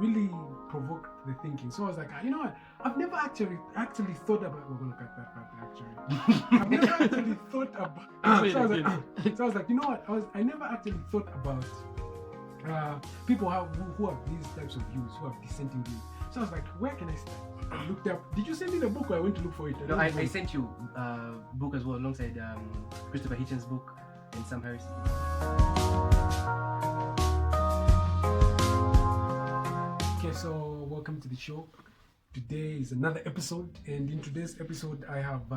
really provoked the thinking. So I was like, you know what? I've never actually thought about. We're gonna cut that part actually. I've never actually thought about. So I was like, you know what? I never actually thought about people who have these types of views, who have dissenting views. So I was like, where can I start? I looked up. Did you send me the book or I went to look for it? No, I sent you a book as well alongside Christopher Hitchens' book and Sam Harris. Okay, so welcome to the show. Today is another episode, and in today's episode I have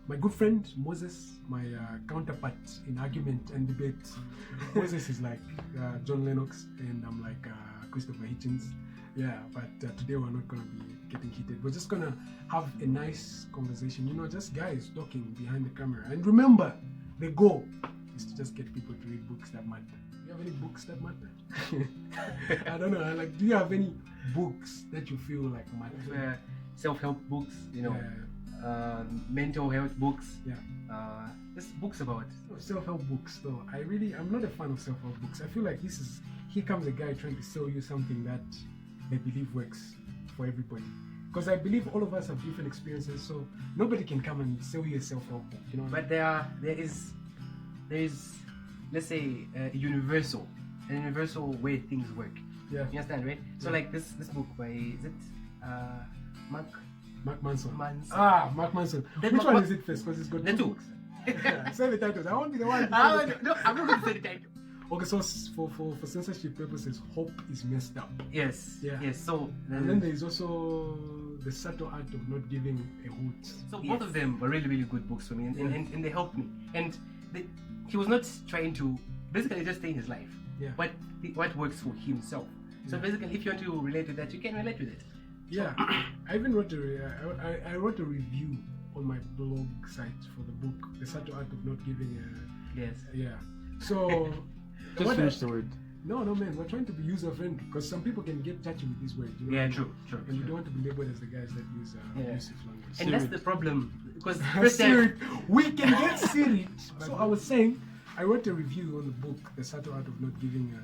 my good friend Moses, my counterpart in argument and debate. Moses is like John Lennox, and I'm like Christopher Hitchens. Yeah, but today we're not gonna be getting heated. We're just gonna have a nice conversation, you know, just guys talking behind the camera. And remember, the goal is to just get people to read books that matter. Do you have any books that matter? I don't know. Like, do you have any books that you feel like matter? Self-help books, you know, mental health books. Yeah. Just books about self-help books. Though I'm not a fan of self-help books. I feel like here comes a guy trying to sell you something that they believe works for everybody. Because I believe all of us have different experiences, so nobody can come and sell you a self-help book. You know. But there is, let's say, a universal way things work. Yeah. You understand, right? So like this book by, is it Mark Manson. Mark Manson. Which one is it first? Because it's got two books. Yeah, say the titles. I won't be the one. No, I'm not going to say the title. Okay, so for censorship purposes, Hope is messed up. Yes. Yeah. Yes. So and then there is also The Subtle Art of Not Giving a Hoot. So both of them were really, really good books for me, and they helped me. And he was not trying to basically just stay in his life. Yeah. What works for himself. So basically, if you want to relate with that, you can relate with it. Yeah. I even wrote I wrote a review on my blog site for the book, The Subtle Art of Not Giving a. Yes. Yeah. So. Just finish the word. No, man. We're trying to be user-friendly because some people can get touchy with these words. You know? Yeah, true. And we don't want to be labeled as the guys that use abusive language. And that's the problem, because we can get serious. So I was saying, I wrote a review on the book, The Subtle Art of Not Giving a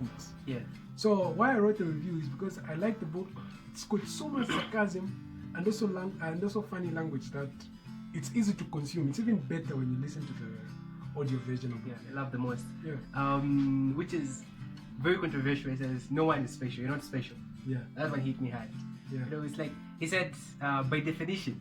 Hoot. Yeah. So why I wrote a review is because I like the book. It's got so much sarcasm and also funny language that it's easy to consume. It's even better when you listen to the audio version of it. Yeah, I love the most. Yeah. Which is very controversial. He says, no one is special. You're not special. Yeah. That one hit me hard. Yeah. You know, it's like, he said, by definition,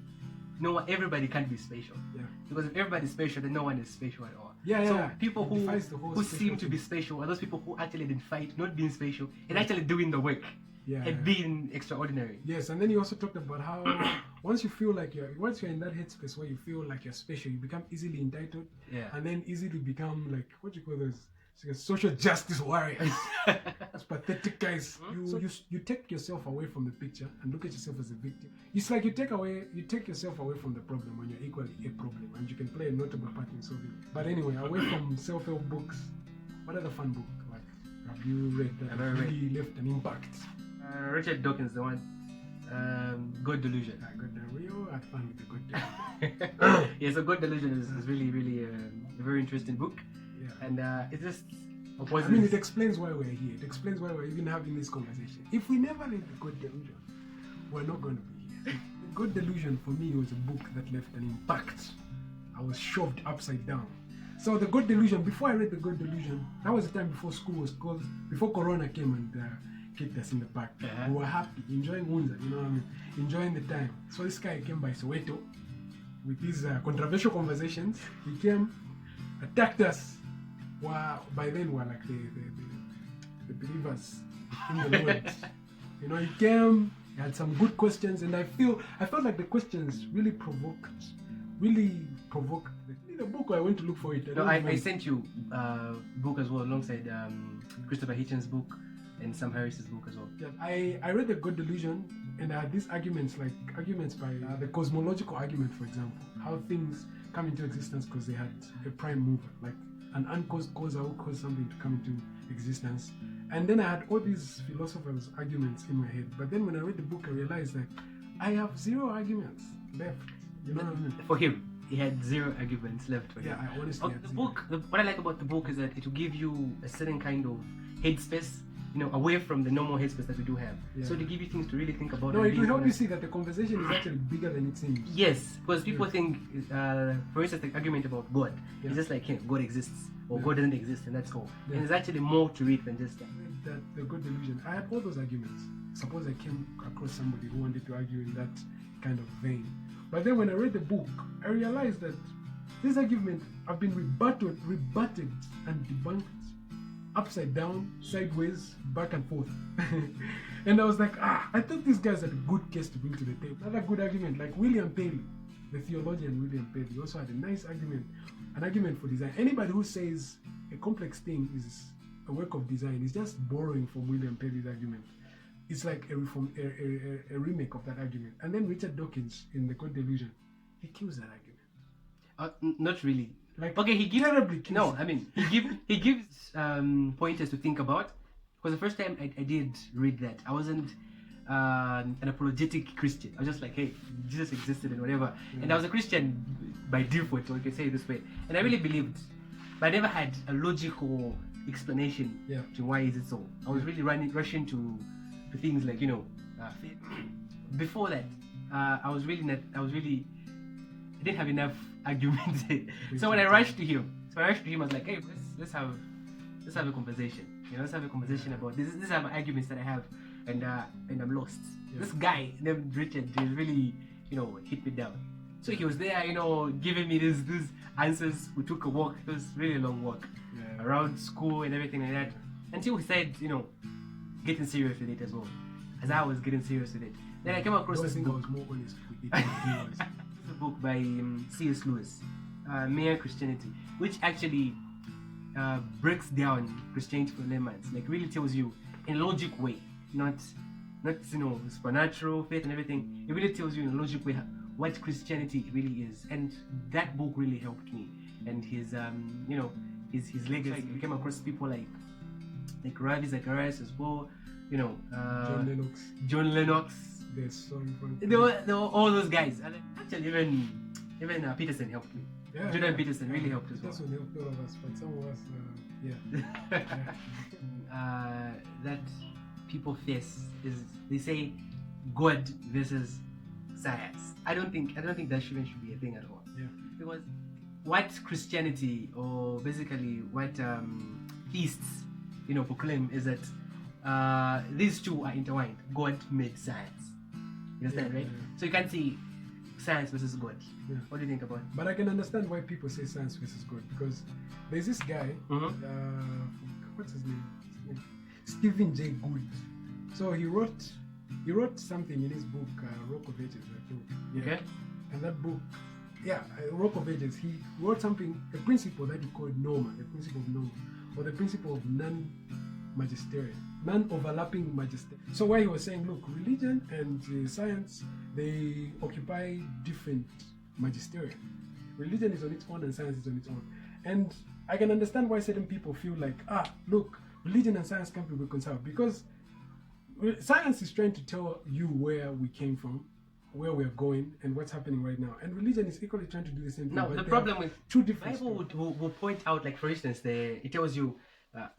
everybody can't be special. Yeah. Because if everybody's special, then no one is special at all. Yeah. So people who seem to be special are those people who actually didn't fight, not being special, and actually doing the work. Yeah. And being extraordinary. Yes, and then he also talked about how once you're in that headspace where you feel like you're special, you become easily entitled. Yeah. And then easily become like, what do you call those? Social justice warriors. Those pathetic guys. You take yourself away from the picture and look at yourself as a victim. It's like you take yourself away from the problem when you're equally a problem, and you can play a notable part in solving it. But anyway, away from self-help books, what other fun book have you read that really left an impact? Richard Dawkins, the one. God Delusion. We all had fun with the God Delusion. Yeah, so God Delusion is really, really a very interesting book. Yeah. And it just it explains why we're here. It explains why we're even having this conversation. If we never read the God Delusion, we're not going to be here. The God Delusion for me was a book that left an impact. I was shoved upside down. So the God Delusion, before I read the God Delusion, that was the time before school was closed, before Corona came and kicked us in the park. We were happy, enjoying Unza, you know what I mean? Enjoying the time. So this guy came by Soweto with these controversial conversations. He came, attacked us. By then we're like the believers in the Lord. You know, he came, he had some good questions, and I felt like the questions really provoked the book. I went to look for it. I sent you a book as well alongside Christopher Hitchens' book and Sam Harris's book as well. Yeah, I read the God Delusion, and I had these arguments by the cosmological argument, for example, how things come into existence because they had a prime mover, like an uncaused cause will cause something to come into existence. And then I had all these philosophers' arguments in my head. But then when I read the book, I realized that I have zero arguments left. You know what I mean? For him, he had zero arguments left for him. Yeah, I honestly had the book. What I like about the book is that it will give you a certain kind of headspace away from the normal headspace that we do have. Yeah. So to give you things to really think about. No, and it be will help you honest. see that the conversation is actually bigger than it seems. Yes, because people think, for instance, the argument about God Yeah. is just like, God exists or Yeah. God doesn't exist, and that's all. Yeah. And there's actually more to it than just that. That the good delusion. I had all those arguments. Suppose I came across somebody who wanted to argue in that kind of vein. But then when I read the book, I realized that this argument have been rebutted and debunked upside down, sideways, back and forth. And I was like, I thought these guys had a good case to bring to the table. Another good argument, like William Paley, the theologian William Paley, also had a nice argument, an argument for design. Anybody who says a complex thing is a work of design is just borrowing from William Paley's argument. It's like a remake of that argument. And then Richard Dawkins in The Good Delusion, he kills that argument. Not really. Like, Okay, he gives terribly kills no. it. I mean, he gives pointers to think about. Because the first time I did read that, I wasn't an apologetic Christian. I was just like, hey, Jesus existed and whatever. And I was a Christian by default, or you can say it this way. And I really believed, but I never had a logical explanation Yeah. to why is it so. I was really rushing to things like faith. Before that, I didn't have enough arguments. So when I rushed to him, I was like, hey, let's have a conversation. Let's have a conversation about this. These are my arguments that I have, and I'm lost. Yeah. This guy named Richard, he really, hit me down. So he was there, giving me these answers. We took a walk. It was really a long walk around school and everything like that. Until he said, getting serious with it as well. As I was getting serious with it. Then I came across this book. I was more honest with it than he was. It's a book by C.S. Lewis, Mere Christianity, which actually breaks down Christianity for laymen. Like really tells you in a logic way, not supernatural faith and everything. It really tells you in a logic way what Christianity really is, and that book really helped me. And his his legacy. We came across people like Ravi Zacharias as well, John Lennox. There's so important. There were all those guys. And actually, even Peterson helped me. Yeah, Jordan Peterson really helped as well. Peterson helped all of us, but some of us, That people face is they say God versus science. I don't think that should be a thing at all. Yeah. Because what Christianity, or basically what theists proclaim, is that these two are intertwined. God made science. You understand, right? Yeah. So you can't see science versus God. Yeah. What do you think about it? But I can understand why people say science versus God, because there's this guy, what's his name? Stephen Jay Gould. So he wrote something in his book, Rock of Ages, I think. Yeah. Okay. And that book, Rock of Ages, he wrote something, a principle that he called norma, the principle of norma, or the principle of non-magisterium, non-overlapping magisterium. So why he was saying, look, religion and science, they occupy different magisterium. Religion is on its own and science is on its own. And I can understand why certain people feel like, look, religion and science can't be reconciled, because science is trying to tell you where we came from, where we're going, and what's happening right now. And religion is equally trying to do the same thing. Now, but the they problem are with two the different Bible will point out, like for instance, it tells you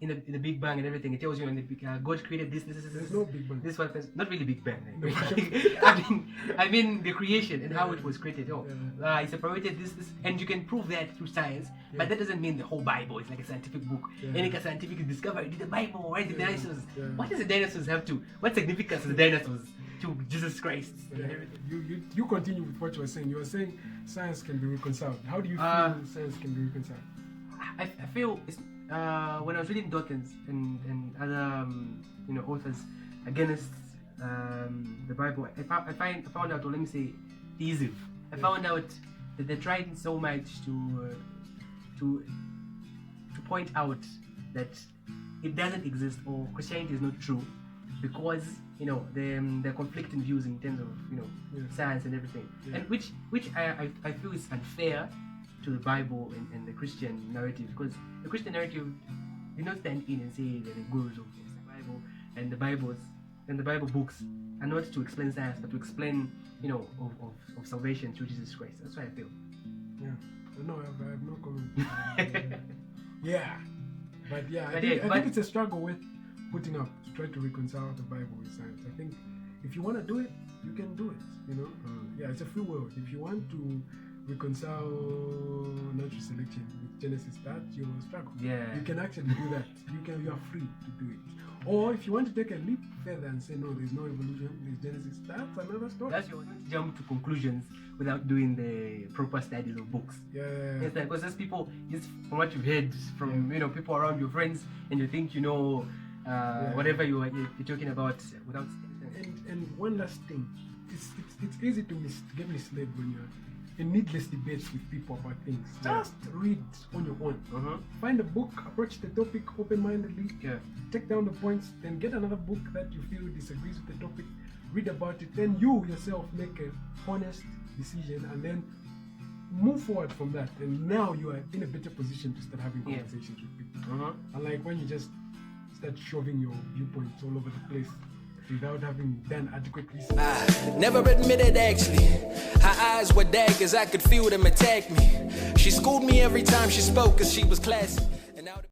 in the Big Bang and everything. It tells you in the God created this. There's no Big Bang. This one, not really Big Bang. No. I mean the creation and how it was created. Yeah. He separated this, and you can prove that through science. Yeah. But that doesn't mean the whole Bible is like a scientific book. Yeah. And like a scientific discovery. Did the Bible write the Yeah. dinosaurs? Yeah. What does the dinosaurs have to? What significance does the dinosaurs to Jesus Christ? Yeah. And everything? You continue with what you were saying. You were saying science can be reconciled. How do you feel science can be reconciled? I feel it's, when I was reading Dawkins and other authors against the Bible, I found out, or let me say, theism. I found out that they're trying so much to point out that it doesn't exist, or Christianity is not true, because they're conflicting views in terms of science and everything, Yeah. and which I feel is unfair to the Bible and the Christian narrative, because the Christian narrative did not stand in and say that the gurus of the Bible and the Bible books are not to explain science, but to explain of salvation through Jesus Christ. That's what I feel. Yeah. No, I have no comment. Yeah. But yeah, I But think, yeah, I but- think it's a struggle with putting up to try to reconcile the Bible with science. I think if you want to do it, you can do it. Yeah, it's a free world. If you want to reconcile natural selection with Genesis, that's your struggle. Yeah. You can actually do that. You are free to do it. Or if you want to take a leap further and say no, there's no evolution, there's Genesis, that's another story. That's your jump to conclusions without doing the proper studies of books. Yeah. It's like, because there's people, it's from what you've heard from people around your friends, and you think whatever you're talking about without. And one last thing, it's easy to get misled when you're in needless debates with people about things. Just read on your own. Find a book, approach the topic open-mindedly, take down the points, then get another book that you feel disagrees with the topic, read about it, then you yourself make an honest decision, and then move forward from that. And now you are in a better position to start having conversations with people. Unlike when you just start shoving your viewpoints all over the place without having done adequate research. I never admitted actually. Her eyes were daggers, I could feel them attack me. She schooled me every time she spoke cause she was classy.